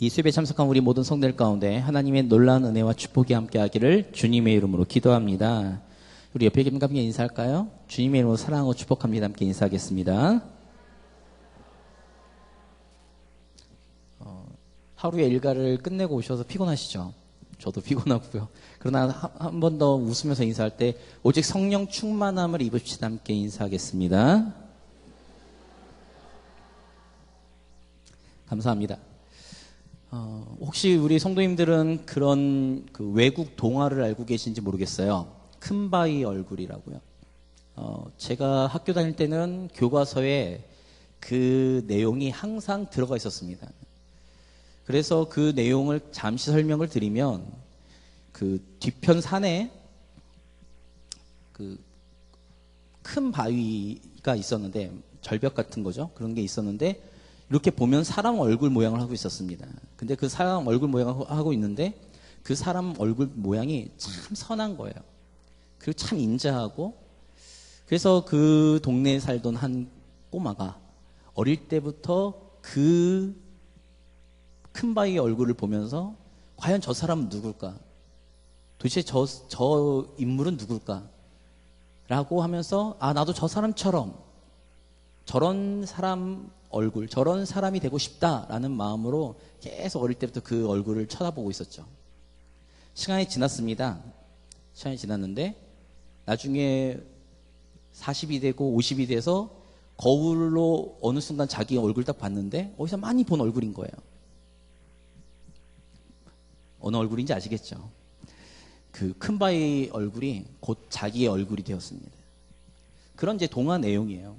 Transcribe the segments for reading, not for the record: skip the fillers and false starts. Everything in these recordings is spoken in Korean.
이 수업에 참석한 우리 모든 성도들 가운데 하나님의 놀라운 은혜와 축복이 함께하기를 주님의 이름으로 기도합니다. 우리 옆에 계신 분께 인사할까요? 주님의 이름으로 사랑하고 축복합니다. 함께 인사하겠습니다. 하루의 일과를 끝내고 오셔서 피곤하시죠? 저도 피곤하고요. 그러나 한 번 더 웃으면서 인사할 때 오직 성령 충만함을 입읍시다. 함께 인사하겠습니다. 감사합니다. 혹시 우리 성도님들은 그런 그 외국 동화를 알고 계신지 모르겠어요. 큰바위 얼굴이라고요. 제가 학교 다닐 때는 교과서에 그 내용이 항상 들어가 있었습니다. 그래서 그 내용을 잠시 설명을 드리면 그 뒤편 산에 그 큰 바위가 있었는데 절벽 같은 거죠. 그런 게 있었는데 이렇게 보면 사람 얼굴 모양을 하고 있었습니다. 근데 그 사람 얼굴 모양을 하고 있는데 그 사람 얼굴 모양이 참 선한 거예요. 그리고 참 인자하고, 그래서 그 동네에 살던 한 꼬마가 어릴 때부터 그 큰 바위의 얼굴을 보면서 과연 저 사람은 누굴까? 도대체 저 인물은 누굴까? 라고 하면서 나도 저 사람처럼 저런 사람 얼굴, 저런 사람이 되고 싶다라는 마음으로 계속 어릴 때부터 그 얼굴을 쳐다보고 있었죠. 시간이 지났습니다. 시간이 지났는데 나중에 40이 되고 50이 돼서 거울로 어느 순간 자기 얼굴 딱 봤는데 어디서 많이 본 얼굴인 거예요. 어느 얼굴인지 아시겠죠? 그 큰바위 얼굴이 곧 자기의 얼굴이 되었습니다. 그런 이제 동화 내용이에요.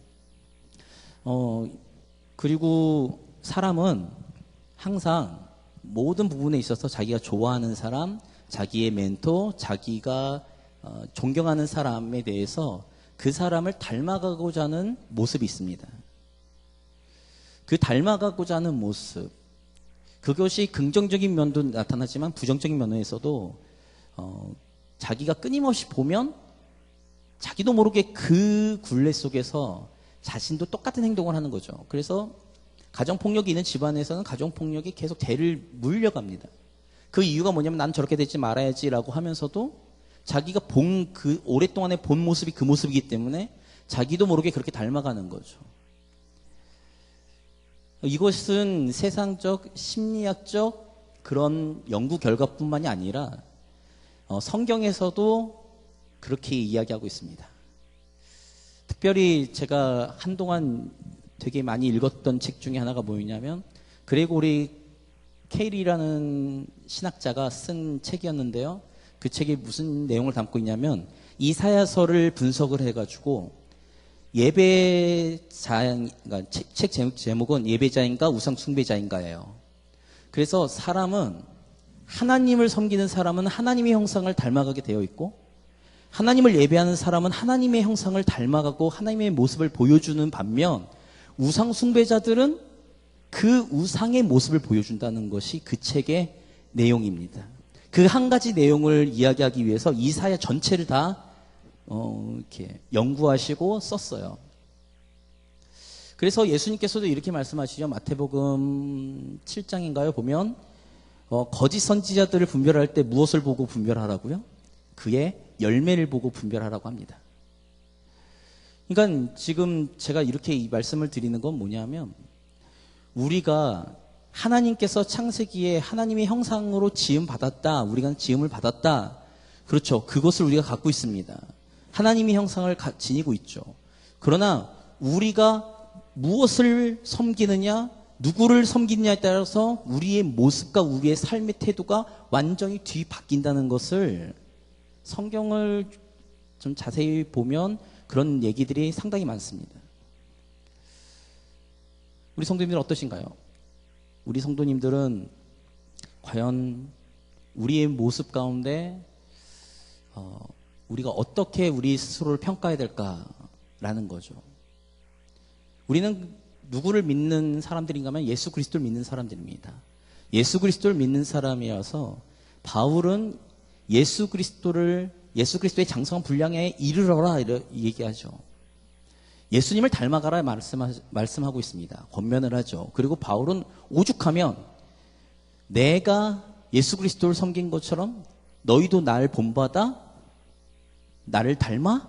그리고 사람은 항상 모든 부분에 있어서 자기가 좋아하는 사람, 자기의 멘토, 자기가 존경하는 사람에 대해서 그 사람을 닮아가고자 하는 모습이 있습니다. 그 닮아가고자 하는 모습, 그것이 긍정적인 면도 나타나지만 부정적인 면에서도 자기가 끊임없이 보면 자기도 모르게 그 굴레 속에서 자신도 똑같은 행동을 하는 거죠. 그래서 가정폭력이 있는 집안에서는 가정폭력이 계속 대를 물려갑니다. 그 이유가 뭐냐면 난 저렇게 되지 말아야지라고 하면서도 자기가 본 그 오랫동안에 본 모습이 그 모습이기 때문에 자기도 모르게 그렇게 닮아가는 거죠. 이것은 세상적, 심리학적 그런 연구 결과뿐만이 아니라 성경에서도 그렇게 이야기하고 있습니다. 특별히 제가 한동안 되게 많이 읽었던 책 중에 하나가 뭐였냐면 그레고리 케일이라는 신학자가 쓴 책이었는데요. 그 책이 무슨 내용을 담고 있냐면 이사야서를 분석을 해가지고 예배자인, 그러니까 책 제목은 예배자인가 우상 숭배자인가예요. 그래서 사람은 하나님을 섬기는 사람은 하나님의 형상을 닮아가게 되어 있고 하나님을 예배하는 사람은 하나님의 형상을 닮아가고 하나님의 모습을 보여주는 반면 우상 숭배자들은 그 우상의 모습을 보여준다는 것이 그 책의 내용입니다. 그 한 가지 내용을 이야기하기 위해서 이사야 전체를 다 이렇게 연구하시고 썼어요. 그래서 예수님께서도 이렇게 말씀하시죠. 마태복음 7장인가요? 보면 거짓 선지자들을 분별할 때 무엇을 보고 분별하라고요? 그의 열매를 보고 분별하라고 합니다. 그러니까 지금 제가 이렇게 이 말씀을 드리는 건 뭐냐면 우리가 하나님께서 창세기에 하나님의 형상으로 지음 받았다. 우리가 지음을 받았다. 그렇죠. 그것을 우리가 갖고 있습니다. 하나님의 형상을 지니고 있죠. 그러나 우리가 무엇을 섬기느냐, 누구를 섬기느냐에 따라서 우리의 모습과 우리의 삶의 태도가 완전히 뒤바뀐다는 것을 성경을 좀 자세히 보면 그런 얘기들이 상당히 많습니다. 우리 성도님들은 어떠신가요? 우리 성도님들은 과연 우리의 모습 가운데 우리가 어떻게 우리 스스로를 평가해야 될까라는 거죠. 우리는 누구를 믿는 사람들인가 하면 예수 그리스도를 믿는 사람들입니다. 예수 그리스도를 믿는 사람이라서 바울은 예수 그리스도의 장성한 분량에 이르러라 이렇게 얘기하죠. 예수님을 닮아가라 말씀하고 있습니다. 권면을 하죠. 그리고 바울은 오죽하면 내가 예수 그리스도를 섬긴 것처럼 너희도 날 본받아 나를 닮아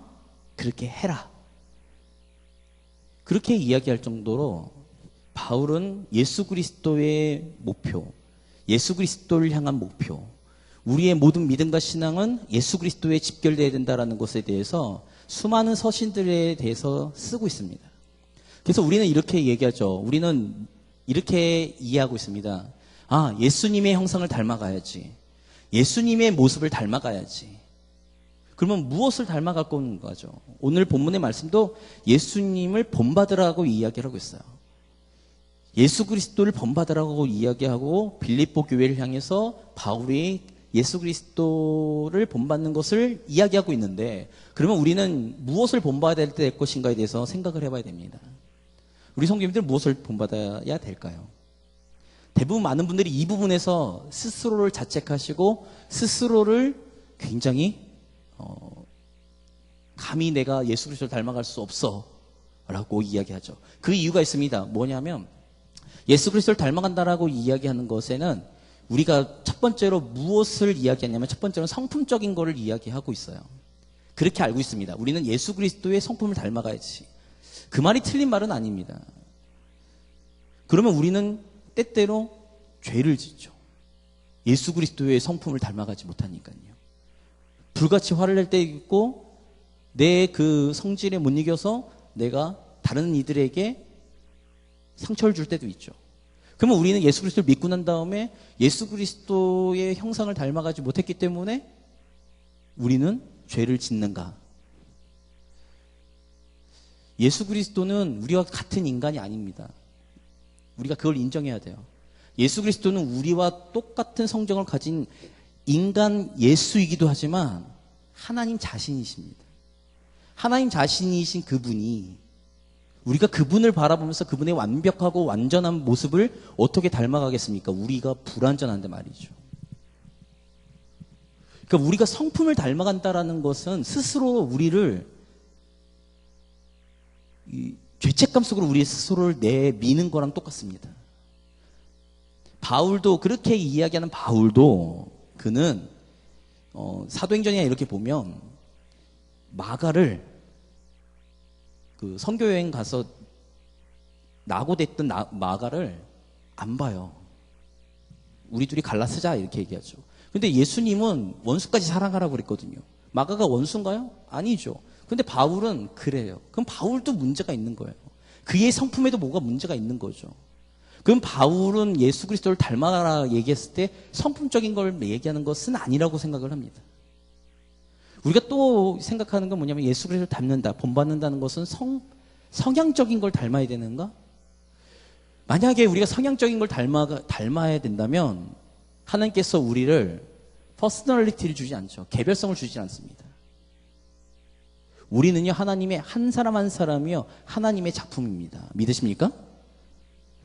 그렇게 해라. 그렇게 이야기할 정도로 바울은 예수 그리스도의 목표, 예수 그리스도를 향한 목표, 우리의 모든 믿음과 신앙은 예수 그리스도에 집결되어야 된다는 것에 대해서 수많은 서신들에 대해서 쓰고 있습니다. 그래서 우리는 이렇게 얘기하죠. 우리는 이렇게 이해하고 있습니다. 아, 예수님의 형상을 닮아가야지. 예수님의 모습을 닮아가야지. 그러면 무엇을 닮아갈 건가죠? 오늘 본문의 말씀도 예수님을 본받으라고 이야기를 하고 있어요. 예수 그리스도를 본받으라고 이야기하고 빌립보 교회를 향해서 바울이 예수 그리스도를 본받는 것을 이야기하고 있는데, 그러면 우리는 무엇을 본받아야 될 것인가에 대해서 생각을 해봐야 됩니다. 우리 성도님들 무엇을 본받아야 될까요? 대부분 많은 분들이 이 부분에서 스스로를 자책하시고 스스로를 굉장히 감히 내가 예수 그리스도를 닮아갈 수 없어 라고 이야기하죠. 그 이유가 있습니다. 뭐냐면 예수 그리스도를 닮아간다라고 이야기하는 것에는 우리가 첫 번째로 무엇을 이야기하냐면 첫 번째로는 성품적인 거를 이야기하고 있어요. 그렇게 알고 있습니다. 우리는 예수 그리스도의 성품을 닮아가야지. 그 말이 틀린 말은 아닙니다. 그러면 우리는 때때로 죄를 짓죠. 예수 그리스도의 성품을 닮아가지 못하니까요. 불같이 화를 낼 때 있고 내 그 성질에 못 이겨서 내가 다른 이들에게 상처를 줄 때도 있죠. 그러면 우리는 예수 그리스도를 믿고 난 다음에 예수 그리스도의 형상을 닮아가지 못했기 때문에 우리는 죄를 짓는가? 예수 그리스도는 우리와 같은 인간이 아닙니다. 우리가 그걸 인정해야 돼요. 예수 그리스도는 우리와 똑같은 성정을 가진 인간 예수이기도 하지만 하나님 자신이십니다. 하나님 자신이신 그분이 우리가 그분을 바라보면서 그분의 완벽하고 완전한 모습을 어떻게 닮아가겠습니까? 우리가 불완전한데 말이죠. 그러니까 우리가 성품을 닮아간다라는 것은 스스로 우리를 죄책감 속으로 우리 스스로를 내미는 거랑 똑같습니다. 바울도 그렇게 이야기하는 바울도 그는 사도행전이나 이렇게 보면 마가를 그 선교여행 가서 낙오됐던 마가를 안 봐요. 우리 둘이 갈라 쓰자 이렇게 얘기하죠. 근데 예수님은 원수까지 사랑하라고 그랬거든요. 마가가 원수인가요? 아니죠. 근데 바울은 그래요. 그럼 바울도 문제가 있는 거예요. 그의 성품에도 뭐가 문제가 있는 거죠. 그럼 바울은 예수 그리스도를 닮아라 얘기했을 때 성품적인 걸 얘기하는 것은 아니라고 생각을 합니다. 우리가 또 생각하는 건 뭐냐면 예수 그리스도를 닮는다, 본받는다는 것은 성향적인 걸 닮아야 되는가? 만약에 우리가 성향적인 걸 닮아야 된다면 하나님께서 우리를 퍼스널리티를 주지 않죠. 개별성을 주지 않습니다. 우리는요, 하나님의 한 사람 한 사람이요, 하나님의 작품입니다. 믿으십니까?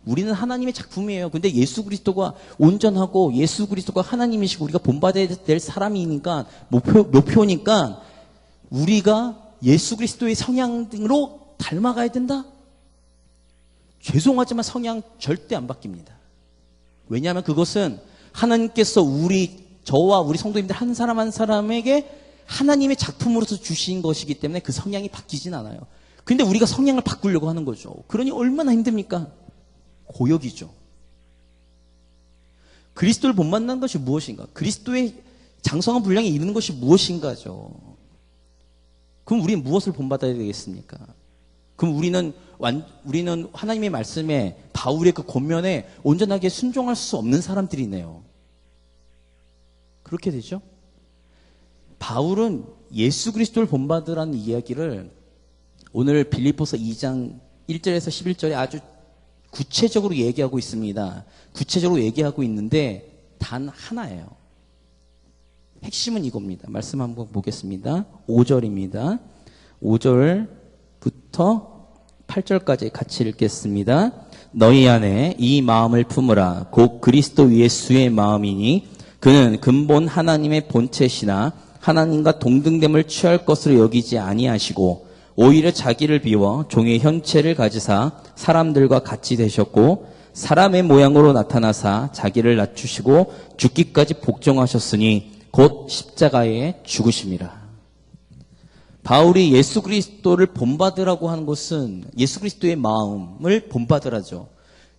우리는 하나님의 작품이에요. 근데 예수 그리스도가 온전하고 예수 그리스도가 하나님이시고 우리가 본받아야 될 사람이니까 목표니까 우리가 예수 그리스도의 성향으로 닮아가야 된다? 죄송하지만 성향 절대 안 바뀝니다. 왜냐하면 그것은 하나님께서 저와 우리 성도님들 한 사람 한 사람에게 하나님의 작품으로서 주신 것이기 때문에 그 성향이 바뀌진 않아요. 근데 우리가 성향을 바꾸려고 하는 거죠. 그러니 얼마나 힘듭니까? 고역이죠. 그리스도를 본받는 것이 무엇인가? 그리스도의 장성한 분량에 이르는 것이 무엇인가죠. 그럼 우리는 무엇을 본받아야 되겠습니까? 그럼 우리는 하나님의 말씀에 바울의 그 권면에 온전하게 순종할 수 없는 사람들이네요. 그렇게 되죠? 바울은 예수 그리스도를 본받으라는 이야기를 오늘 빌립보서 2장 1절에서 11절에 아주 구체적으로 얘기하고 있습니다. 구체적으로 얘기하고 있는데 단 하나예요. 핵심은 이겁니다. 말씀 한번 보겠습니다. 5절입니다. 5절부터 8절까지 같이 읽겠습니다. 너희 안에 이 마음을 품으라. 곧 그리스도 예수의 마음이니 그는 근본 하나님의 본체시나 하나님과 동등됨을 취할 것으로 여기지 아니하시고 오히려 자기를 비워 종의 형체를 가지사 사람들과 같이 되셨고 사람의 모양으로 나타나사 자기를 낮추시고 죽기까지 복종하셨으니 곧 십자가에 죽으심이라. 바울이 예수 그리스도를 본받으라고 하는 것은 예수 그리스도의 마음을 본받으라죠.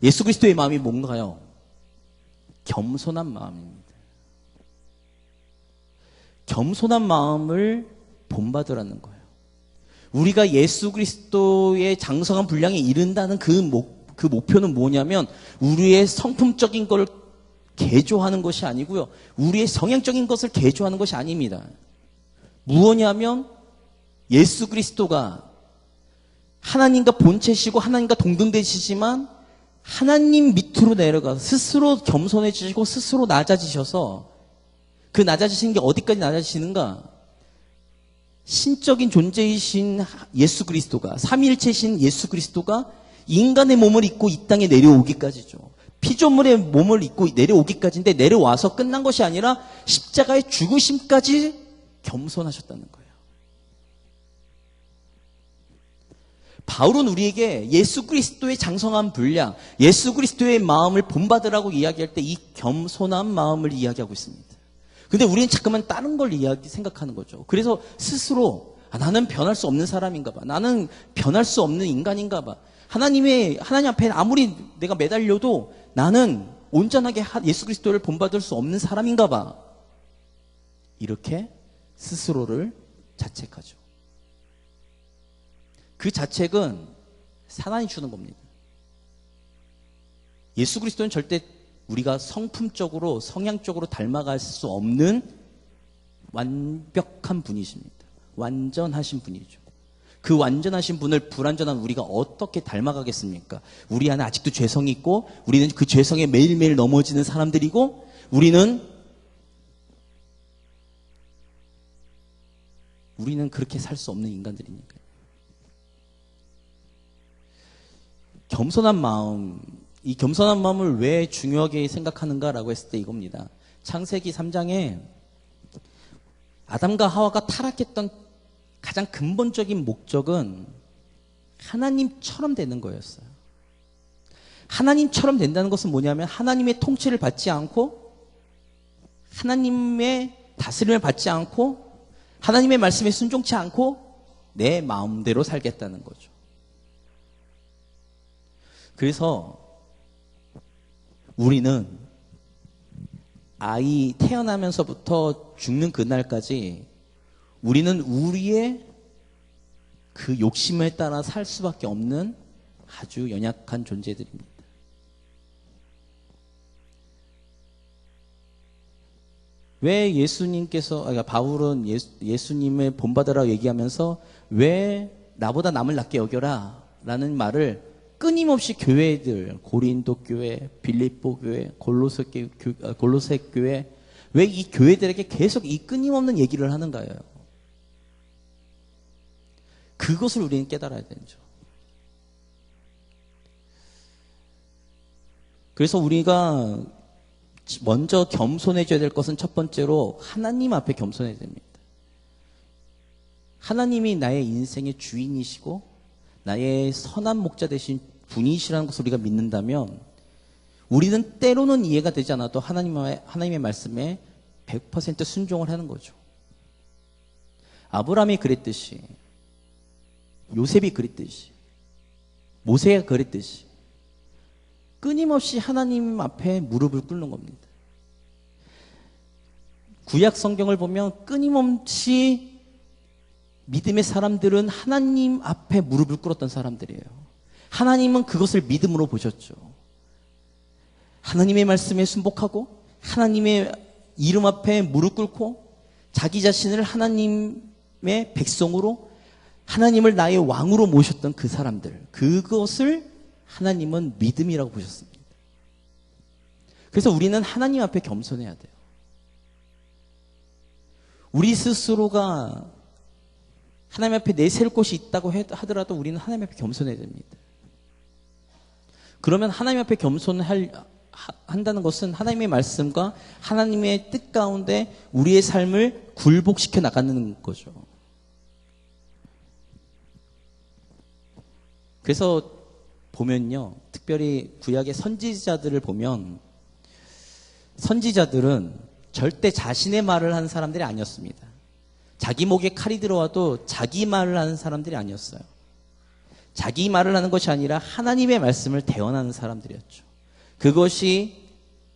예수 그리스도의 마음이 뭔가요? 겸손한 마음입니다. 겸손한 마음을 본받으라는 거예요. 우리가 예수 그리스도의 장성한 분량에 이른다는 그 목표는 뭐냐면 우리의 성품적인 걸 개조하는 것이 아니고요. 우리의 성향적인 것을 개조하는 것이 아닙니다. 무엇이냐면 예수 그리스도가 하나님과 본체시고 하나님과 동등되시지만 하나님 밑으로 내려가서 스스로 겸손해지시고 스스로 낮아지셔서 그 낮아지시는 게 어디까지 낮아지시는가? 신적인 존재이신 예수 그리스도가, 삼위일체이신 예수 그리스도가 인간의 몸을 입고 이 땅에 내려오기까지죠. 피조물의 몸을 입고 내려오기까지인데 내려와서 끝난 것이 아니라 십자가의 죽으심까지 겸손하셨다는 거예요. 바울은 우리에게 예수 그리스도의 장성한 분량, 예수 그리스도의 마음을 본받으라고 이야기할 때 이 겸손한 마음을 이야기하고 있습니다. 근데 우리는 자꾸만 다른 걸 생각하는 거죠. 그래서 스스로 나는 변할 수 없는 사람인가 봐. 나는 변할 수 없는 인간인가 봐. 하나님 앞에 아무리 내가 매달려도 나는 온전하게 예수 그리스도를 본받을 수 없는 사람인가 봐. 이렇게 스스로를 자책하죠. 그 자책은 사단이 주는 겁니다. 예수 그리스도는 절대 우리가 성품적으로, 성향적으로 닮아갈 수 없는 완벽한 분이십니다. 완전하신 분이죠. 그 완전하신 분을 불완전한 우리가 어떻게 닮아가겠습니까? 우리 안에 아직도 죄성이 있고 우리는 그 죄성에 매일매일 넘어지는 사람들이고 우리는 그렇게 살 수 없는 인간들이니까요. 겸손한 마음, 이 겸손한 마음을 왜 중요하게 생각하는가라고 했을 때 이겁니다. 창세기 3장에 아담과 하와가 타락했던 가장 근본적인 목적은 하나님처럼 되는 거였어요. 하나님처럼 된다는 것은 뭐냐면 하나님의 통치를 받지 않고 하나님의 다스림을 받지 않고 하나님의 말씀에 순종치 않고 내 마음대로 살겠다는 거죠. 그래서 우리는 아이 태어나면서부터 죽는 그날까지 우리는 우리의 그 욕심에 따라 살 수밖에 없는 아주 연약한 존재들입니다. 왜 바울은 예수님을 본받으라고 얘기하면서 왜 나보다 남을 낮게 여겨라 라는 말을 끊임없이 교회들, 고린도 교회, 빌립보 교회, 골로새 교회, 왜 이 교회들에게 계속 이 끊임없는 얘기를 하는가요? 그것을 우리는 깨달아야 되죠. 그래서 우리가 먼저 겸손해져야 될 것은 첫 번째로 하나님 앞에 겸손해야 됩니다. 하나님이 나의 인생의 주인이시고 나의 선한 목자 되신 분이시라는 것을 우리가 믿는다면 우리는 때로는 이해가 되지 않아도 하나님의 말씀에 100% 순종을 하는 거죠. 아브라함이 그랬듯이, 요셉이 그랬듯이, 모세가 그랬듯이 끊임없이 하나님 앞에 무릎을 꿇는 겁니다. 구약 성경을 보면 끊임없이 믿음의 사람들은 하나님 앞에 무릎을 꿇었던 사람들이에요. 하나님은 그것을 믿음으로 보셨죠. 하나님의 말씀에 순복하고 하나님의 이름 앞에 무릎 꿇고 자기 자신을 하나님의 백성으로 하나님을 나의 왕으로 모셨던 그 사람들, 그것을 하나님은 믿음이라고 보셨습니다. 그래서 우리는 하나님 앞에 겸손해야 돼요. 우리 스스로가 하나님 앞에 내세울 곳이 있다고 하더라도 우리는 하나님 앞에 겸손해야 됩니다. 그러면 하나님 앞에 한다는 것은 하나님의 말씀과 하나님의 뜻 가운데 우리의 삶을 굴복시켜 나가는 거죠. 그래서 보면요, 특별히 구약의 선지자들을 보면 선지자들은 절대 자신의 말을 하는 사람들이 아니었습니다. 자기 목에 칼이 들어와도 자기 말을 하는 사람들이 아니었어요. 자기 말을 하는 것이 아니라 하나님의 말씀을 대언하는 사람들이었죠. 그것이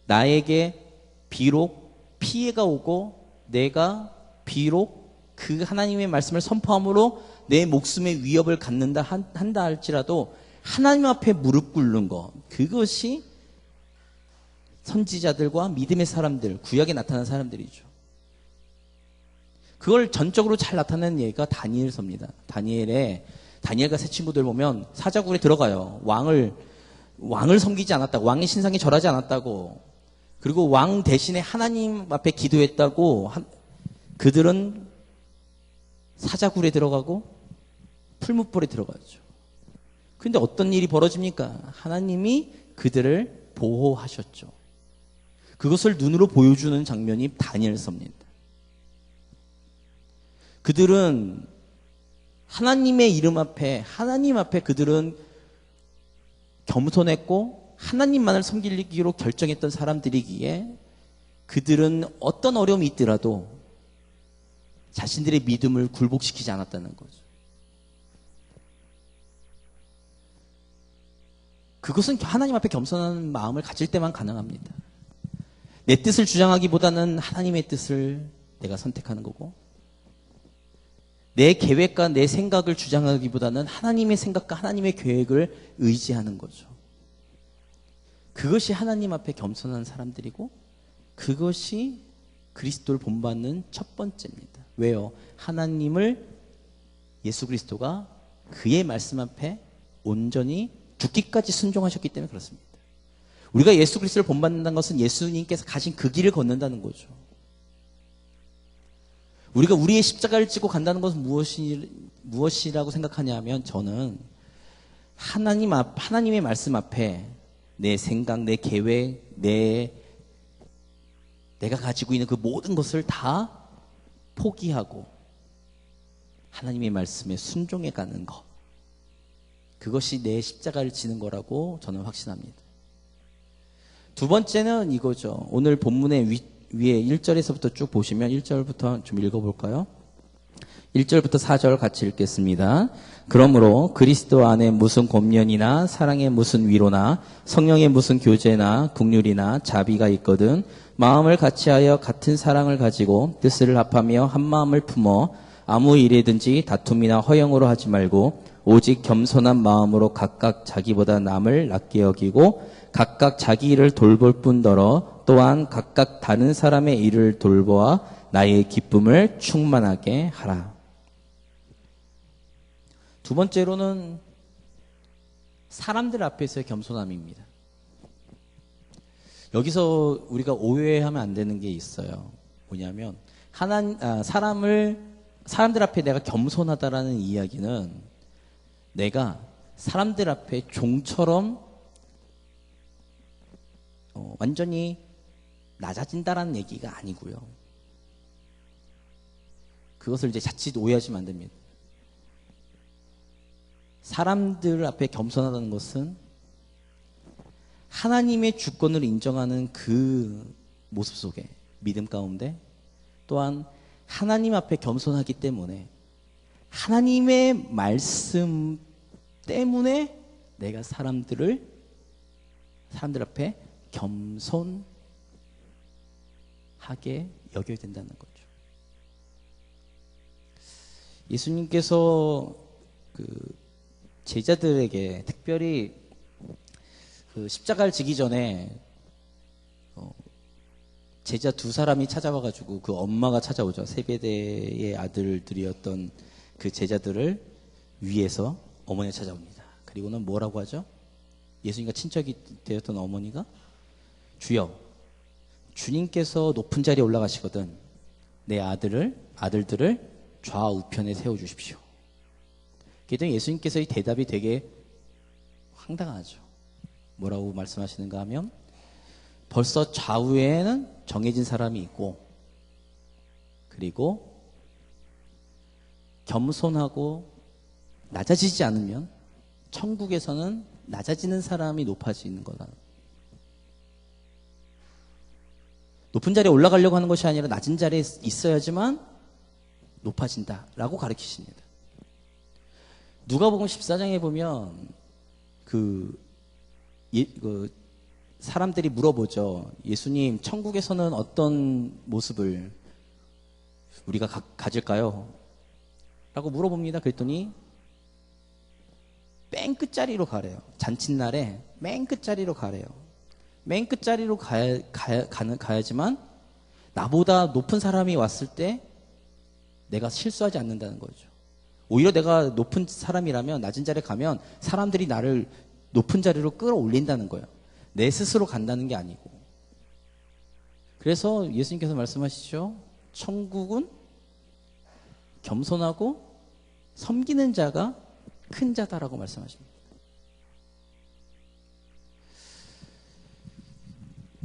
나에게 비록 피해가 오고 내가 비록 그 하나님의 말씀을 선포함으로 내 목숨에 위협을 갖는다 한다 할지라도 하나님 앞에 무릎 꿇는 것, 그것이 선지자들과 믿음의 사람들, 구약에 나타난 사람들이죠. 그걸 전적으로 잘 나타내는 예가 다니엘서입니다. 다니엘과 세 친구들 보면 사자굴에 들어가요. 왕을 섬기지 않았다고, 왕의 신상에 절하지 않았다고, 그리고 왕 대신에 하나님 앞에 기도했다고. 그들은 사자굴에 들어가고 풀무불에 들어가죠. 근데 어떤 일이 벌어집니까? 하나님이 그들을 보호하셨죠. 그것을 눈으로 보여주는 장면이 다니엘서입니다. 그들은 하나님의 이름 앞에, 하나님 앞에 그들은 겸손했고 하나님만을 섬기기로 결정했던 사람들이기에 그들은 어떤 어려움이 있더라도 자신들의 믿음을 굴복시키지 않았다는 거죠. 그것은 하나님 앞에 겸손한 마음을 가질 때만 가능합니다. 내 뜻을 주장하기보다는 하나님의 뜻을 내가 선택하는 거고, 내 계획과 내 생각을 주장하기보다는 하나님의 생각과 하나님의 계획을 의지하는 거죠. 그것이 하나님 앞에 겸손한 사람들이고 그것이 그리스도를 본받는 첫 번째입니다. 왜요? 하나님을, 예수 그리스도가 그의 말씀 앞에 온전히 죽기까지 순종하셨기 때문에 그렇습니다. 우리가 예수 그리스도를 본받는다는 것은 예수님께서 가신 그 길을 걷는다는 거죠. 우리가 우리의 십자가를 지고 간다는 것은 무엇이라고 생각하냐 하면, 저는 하나님의 말씀 앞에 내 생각, 내 계획, 내가 가지고 있는 그 모든 것을 다 포기하고 하나님의 말씀에 순종해 가는 것, 그것이 내 십자가를 지는 거라고 저는 확신합니다. 두 번째는 이거죠. 오늘 본문의 위에 1절에서부터 쭉 보시면 1절부터 좀 읽어볼까요? 1절부터 4절 같이 읽겠습니다. 그러므로 그리스도 안에 무슨 권면이나 사랑의 무슨 위로나 성령의 무슨 교제나 긍휼이나 자비가 있거든 마음을 같이하여 같은 사랑을 가지고 뜻을 합하며 한 마음을 품어 아무 일이든지 다툼이나 허영으로 하지 말고 오직 겸손한 마음으로 각각 자기보다 남을 낮게 여기고 각각 자기 일을 돌볼 뿐더러 또한 각각 다른 사람의 일을 돌보아 나의 기쁨을 충만하게 하라. 두 번째로는 사람들 앞에서의 겸손함입니다. 여기서 우리가 오해하면 안 되는 게 있어요. 뭐냐면 사람들 앞에 내가 겸손하다라는 이야기는 내가 사람들 앞에 종처럼 완전히 낮아진다라는 얘기가 아니고요. 그것을 이제 자칫 오해하시면 안 됩니다. 사람들 앞에 겸손하다는 것은 하나님의 주권을 인정하는 그 모습 속에 믿음 가운데, 또한 하나님 앞에 겸손하기 때문에 하나님의 말씀 때문에 내가 사람들 앞에 겸손하게 여겨야 된다는 거죠. 예수님께서 제자들에게 특별히 십자가를 지기 전에 제자 두 사람이 찾아와가지고, 그 엄마가 찾아오죠. 세베대의 아들들이었던 그 제자들을 위해서 어머니가 찾아옵니다. 그리고는 뭐라고 하죠? 예수님과 친척이 되었던 어머니가, 주여, 주님께서 높은 자리에 올라가시거든 내 아들들을 좌우편에 세워주십시오. 그랬더니 예수님께서의 대답이 되게 황당하죠. 뭐라고 말씀하시는가 하면, 벌써 좌우에는 정해진 사람이 있고, 그리고 겸손하고 낮아지지 않으면 천국에서는 낮아지는 사람이 높아지는 거다. 높은 자리에 올라가려고 하는 것이 아니라 낮은 자리에 있어야지만 높아진다라고 가르치십니다. 누가복음 14장에 보면 그 사람들이 물어보죠. 예수님, 천국에서는 어떤 모습을 우리가 가질까요? 라고 물어봅니다. 그랬더니 맨 끝자리로 가래요. 잔칫날에 맨 끝자리로 가래요. 맨 끝자리로 가야지만 나보다 높은 사람이 왔을 때 내가 실수하지 않는다는 거죠. 오히려 내가 높은 사람이라면 낮은 자리에 가면 사람들이 나를 높은 자리로 끌어올린다는 거예요. 내 스스로 간다는 게 아니고. 그래서 예수님께서 말씀하시죠. 천국은 겸손하고 섬기는 자가 큰 자다라고 말씀하십니다.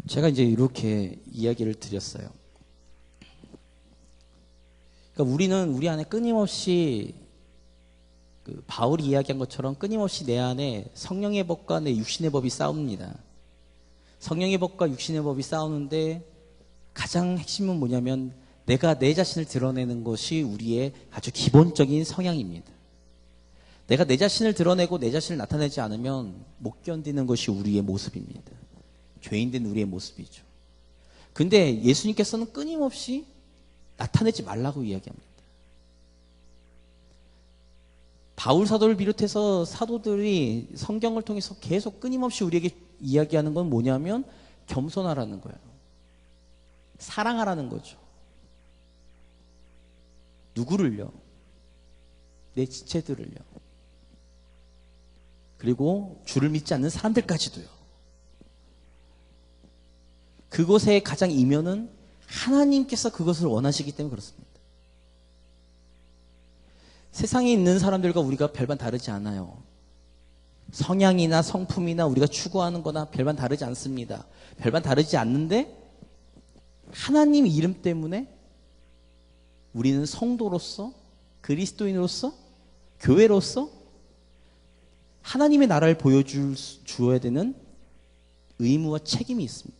제가 이제 이렇게 이야기를 드렸어요. 그러니까 우리는 우리 안에 끊임없이 바울이 이야기한 것처럼 끊임없이 내 안에 성령의 법과 내 육신의 법이 싸웁니다. 성령의 법과 육신의 법이 싸우는데 가장 핵심은 뭐냐면 내가 내 자신을 드러내는 것이 우리의 아주 기본적인 성향입니다. 내가 내 자신을 드러내고 내 자신을 나타내지 않으면 못 견디는 것이 우리의 모습입니다. 죄인된 우리의 모습이죠. 근데 예수님께서는 끊임없이 나타내지 말라고 이야기합니다. 바울 사도를 비롯해서 사도들이 성경을 통해서 계속 끊임없이 우리에게 이야기하는 건 뭐냐면 겸손하라는 거예요. 사랑하라는 거죠. 누구를요? 내 지체들을요. 그리고 주를 믿지 않는 사람들까지도요. 그것의 가장 이면은 하나님께서 그것을 원하시기 때문에 그렇습니다. 세상에 있는 사람들과 우리가 별반 다르지 않아요. 성향이나 성품이나 우리가 추구하는 거나 별반 다르지 않습니다. 별반 다르지 않는데 하나님 이름 때문에 우리는 성도로서 그리스도인으로서 교회로서 하나님의 나라를 보여주어야 되는 의무와 책임이 있습니다.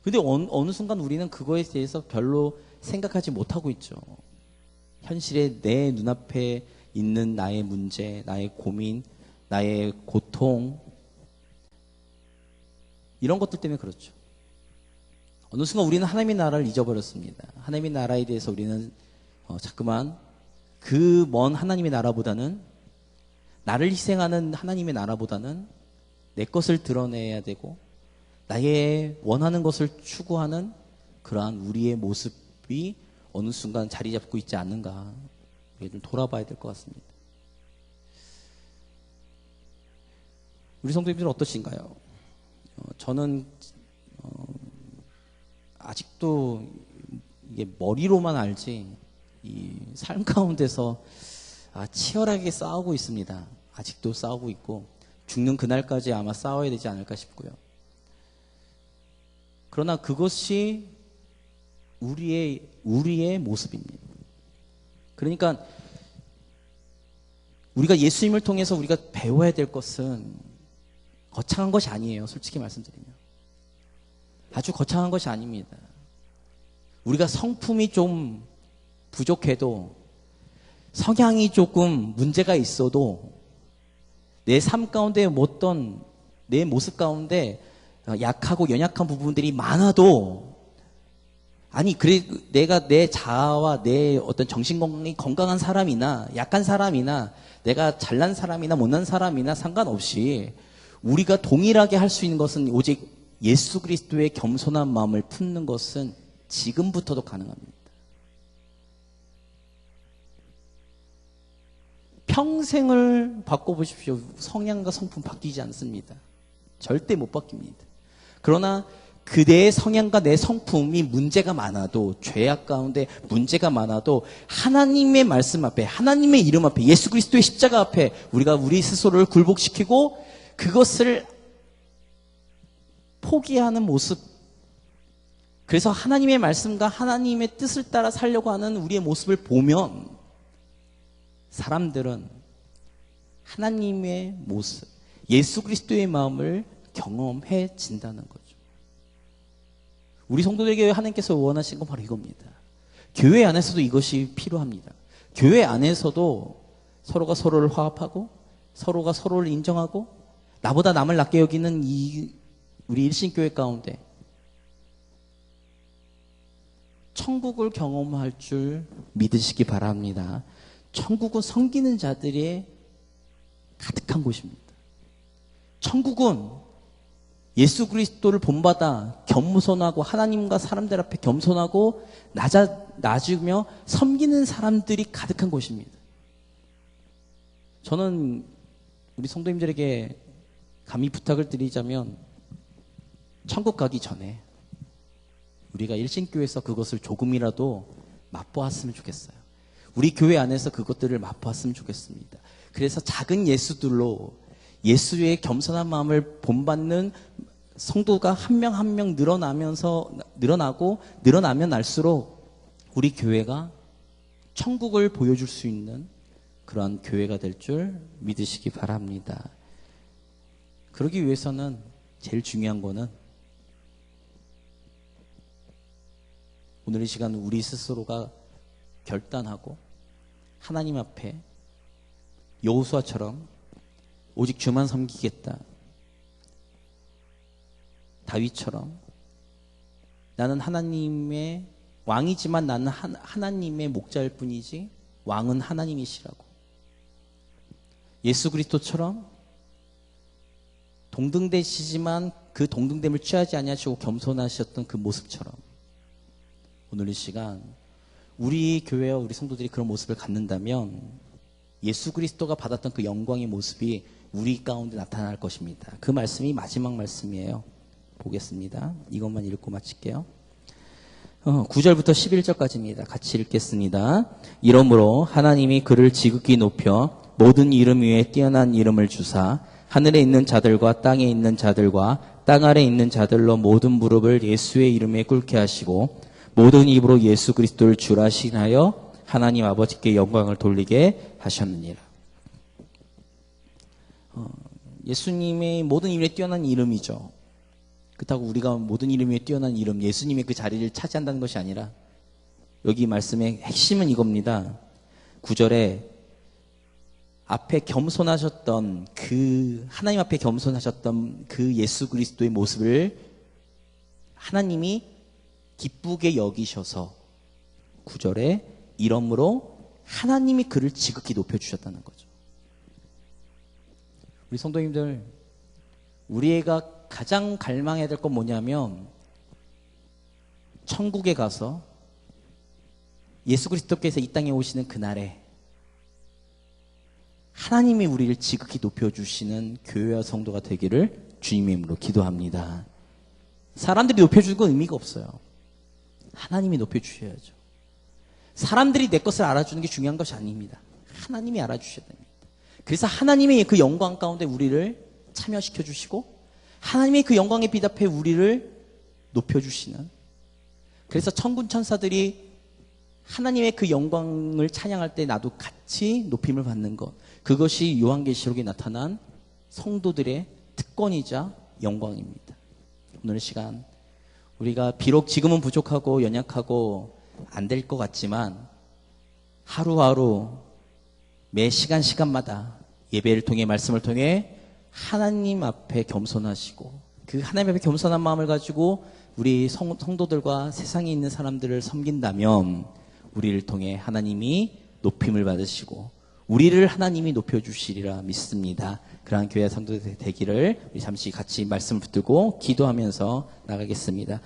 근데 어느 순간 우리는 그거에 대해서 별로 생각하지 못하고 있죠. 현실에 내 눈앞에 있는 나의 문제, 나의 고민, 나의 고통 이런 것들 때문에 그렇죠. 어느 순간 우리는 하나님의 나라를 잊어버렸습니다. 하나님의 나라에 대해서 우리는 자꾸만 그 먼 하나님의 나라보다는 나를 희생하는 하나님의 나라보다는 내 것을 드러내야 되고 나의 원하는 것을 추구하는 그러한 우리의 모습이 어느 순간 자리 잡고 있지 않는가 우리가 좀 돌아봐야 될 것 같습니다. 우리 성도님들은 어떠신가요? 저는 아직도 이게 머리로만 알지 이 삶 가운데서 치열하게 싸우고 있습니다. 아직도 싸우고 있고 죽는 그날까지 아마 싸워야 되지 않을까 싶고요. 그러나 그것이 우리의 모습입니다. 그러니까 우리가 예수님을 통해서 우리가 배워야 될 것은 거창한 것이 아니에요. 솔직히 말씀드리면. 아주 거창한 것이 아닙니다. 우리가 성품이 좀 부족해도 성향이 조금 문제가 있어도 내 삶 가운데 어떤 내 모습 가운데 약하고 연약한 부분들이 많아도 그래 내가 내 자아와 내 어떤 정신 건강이 건강한 사람이나 약한 사람이나 내가 잘난 사람이나 못난 사람이나 상관없이 우리가 동일하게 할 수 있는 것은 오직 예수 그리스도의 겸손한 마음을 품는 것은 지금부터도 가능합니다. 평생을 바꿔보십시오. 성향과 성품 바뀌지 않습니다. 절대 못 바뀝니다. 그러나 그대의 성향과 내 성품이 문제가 많아도 죄악 가운데 문제가 많아도 하나님의 말씀 앞에 하나님의 이름 앞에 예수 그리스도의 십자가 앞에 우리가 우리 스스로를 굴복시키고 그것을 포기하는 모습 그래서 하나님의 말씀과 하나님의 뜻을 따라 살려고 하는 우리의 모습을 보면 사람들은 하나님의 모습, 예수 그리스도의 마음을 경험해진다는 거죠. 우리 성도들에게 하나님께서 원하신 건 바로 이겁니다. 교회 안에서도 이것이 필요합니다. 교회 안에서도 서로가 서로를 화합하고 서로가 서로를 인정하고 나보다 남을 낮게 여기는 우리 일신교회 가운데 천국을 경험할 줄 믿으시기 바랍니다. 천국은 섬기는 자들이 가득한 곳입니다. 천국은 예수 그리스도를 본받아 겸손하고 하나님과 사람들 앞에 겸손하고 낮으며 섬기는 사람들이 가득한 곳입니다. 저는 우리 성도님들에게 감히 부탁을 드리자면 천국 가기 전에 우리가 일신교회에서 그것을 조금이라도 맛보았으면 좋겠어요. 우리 교회 안에서 그것들을 맛보았으면 좋겠습니다. 그래서 작은 예수들로 예수의 겸손한 마음을 본받는 성도가 한 명 한 명 늘어나면 날수록 우리 교회가 천국을 보여줄 수 있는 그러한 교회가 될 줄 믿으시기 바랍니다. 그러기 위해서는 제일 중요한 거는 오늘 이 시간 우리 스스로가 결단하고 하나님 앞에 여호수아처럼 오직 주만 섬기겠다. 다윗처럼 나는 하나님의 왕이지만 나는 하나님의 목자일 뿐이지 왕은 하나님이시라고. 예수 그리스도처럼 동등되시지만 그 동등됨을 취하지 아니하시고 겸손하셨던 그 모습처럼 오늘 이 시간 우리 교회와 우리 성도들이 그런 모습을 갖는다면 예수 그리스도가 받았던 그 영광의 모습이 우리 가운데 나타날 것입니다. 그 말씀이 마지막 말씀이에요. 보겠습니다. 이것만 읽고 마칠게요. 9절부터 11절까지입니다. 같이 읽겠습니다. 이러므로 하나님이 그를 지극히 높여 모든 이름 위에 뛰어난 이름을 주사 하늘에 있는 자들과 땅에 있는 자들과 땅 아래 있는 자들로 모든 무릎을 예수의 이름에 꿇게 하시고 모든 입으로 예수 그리스도를 주라 시인하여 하나님 아버지께 영광을 돌리게 하셨느니라. 예수님의 모든 이름에 뛰어난 이름이죠. 그렇다고 우리가 모든 이름 위에 뛰어난 이름, 예수님의 그 자리를 차지한다는 것이 아니라 여기 말씀의 핵심은 이겁니다. 9절에 앞에 겸손하셨던 하나님 앞에 겸손하셨던 그 예수 그리스도의 모습을 하나님이 기쁘게 여기셔서 9절에 이러므로 하나님이 그를 지극히 높여주셨다는 거죠. 우리 성도님들, 우리가 가장 갈망해야 될 건 뭐냐면 천국에 가서 예수 그리스도께서 이 땅에 오시는 그날에 하나님이 우리를 지극히 높여주시는 교회와 성도가 되기를 주님의 이름으로 기도합니다. 사람들이 높여주는 건 의미가 없어요. 하나님이 높여주셔야죠. 사람들이 내 것을 알아주는 게 중요한 것이 아닙니다. 하나님이 알아주셔야 됩니다. 그래서 하나님의 그 영광 가운데 우리를 참여시켜 주시고 하나님의 그 영광에 비답해 우리를 높여주시는, 그래서 천군 천사들이 하나님의 그 영광을 찬양할 때 나도 같이 높임을 받는 것, 그것이 요한계시록에 나타난 성도들의 특권이자 영광입니다. 오늘 시간 우리가 비록 지금은 부족하고 연약하고 안 될 것 같지만 하루하루 매 시간마다 예배를 통해 말씀을 통해 하나님 앞에 겸손하시고 그 하나님 앞에 겸손한 마음을 가지고 우리 성도들과 세상에 있는 사람들을 섬긴다면 우리를 통해 하나님이 높임을 받으시고 우리를 하나님이 높여주시리라 믿습니다. 그러한 교회 성도들 되기를 우리 잠시 같이 말씀을 붙들고 기도하면서 나가겠습니다.